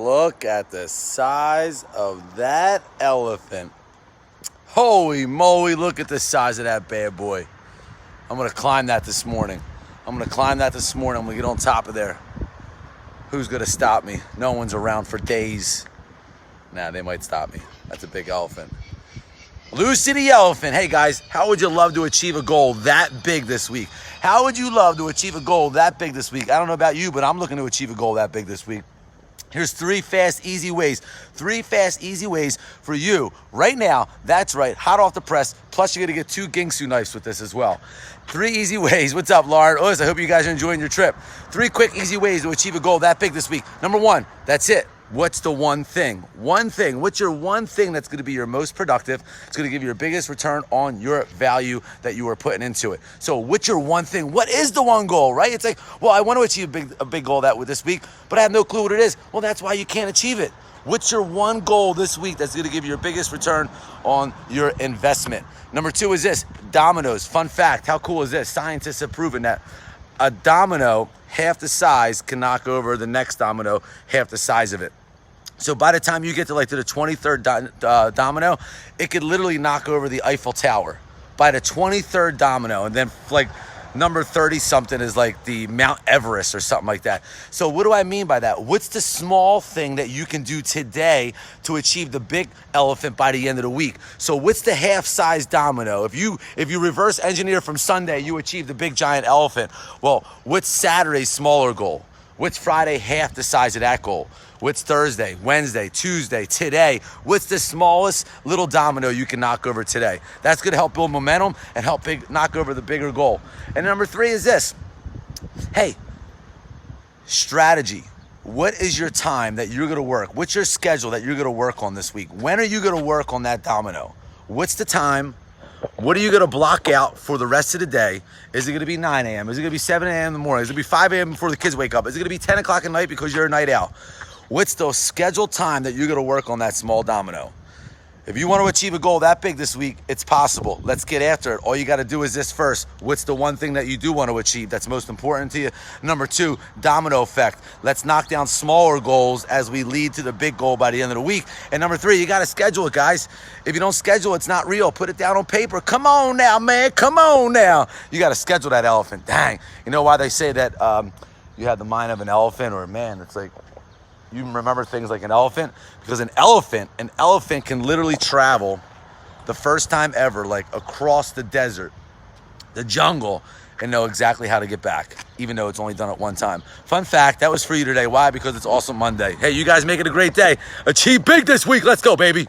Look at the size of that elephant. Holy moly, look at the size of that bad boy. I'm gonna climb that this morning. I'm gonna get on top of there. Who's gonna stop me? No one's around for days. Nah, they might stop me. That's a big elephant. Lucy the elephant. Hey guys, how would you love to achieve a goal that big this week? How would you love to achieve a goal that big this week? I don't know about you, but I'm looking to achieve a goal that big this week. Here's three fast, easy ways for you right now. That's right, hot off the press. Plus, you're gonna get 2 Gingsu knives with this as well. 3 easy ways. What's up, Lauren? I hope you guys are enjoying your trip. 3 quick, easy ways to achieve a goal that big this week. Number 1, that's it. What's the one thing? One thing. What's your one thing that's going to be your most productive? It's going to give you your biggest return on your value that you are putting into it. So what's your one thing? What is the one goal, right? It's like, well, I want to achieve a big goal this week, but I have no clue what it is. Well, that's why you can't achieve it. What's your one goal this week that's going to give you your biggest return on your investment? Number 2 is this, dominoes. Fun fact, how cool is this? Scientists have proven that a domino half the size can knock over the next domino half the size of it. So by the time you get to the 23rd domino, it could literally knock over the Eiffel Tower by the 23rd domino. And then number 30 something is like the Mount Everest or something like that. So what do I mean by that? What's the small thing that you can do today to achieve the big elephant by the end of the week? So what's the half-size domino? If you reverse engineer from Sunday, you achieve the big giant elephant. Well, what's Saturday's smaller goal? What's Friday half the size of that goal? What's Thursday, Wednesday, Tuesday, today? What's the smallest little domino you can knock over today? That's gonna help build momentum and help knock over the bigger goal. And number 3 is this. Hey, strategy. What is your time that you're gonna work? What's your schedule that you're gonna work on this week? When are you gonna work on that domino? What's the time? What are you gonna block out for the rest of the day? Is it gonna be 9 a.m.? Is it gonna be 7 a.m. in the morning? Is it gonna be 5 a.m. before the kids wake up? Is it gonna be 10 o'clock at night because you're a night owl? What's the scheduled time that you're gonna work on that small domino? If you want to achieve a goal that big this week, it's possible. Let's get after it. All you got to do is this first. What's the one thing that you do want to achieve that's most important to you? Number 2, domino effect. Let's knock down smaller goals as we lead to the big goal by the end of the week. And number 3, you got to schedule it, guys. If you don't schedule, it's not real. Put it down on paper. Come on now, man. Come on now. You got to schedule that elephant. Dang. You know why they say that you have the mind of an elephant, or man, it's like, you remember things like an elephant? Because an elephant can literally travel the first time ever, across the desert, the jungle, and know exactly how to get back, even though it's only done it one time. Fun fact, that was for you today. Why? Because it's Awesome Monday. Hey, you guys make it a great day. Achieve big this week. Let's go, baby.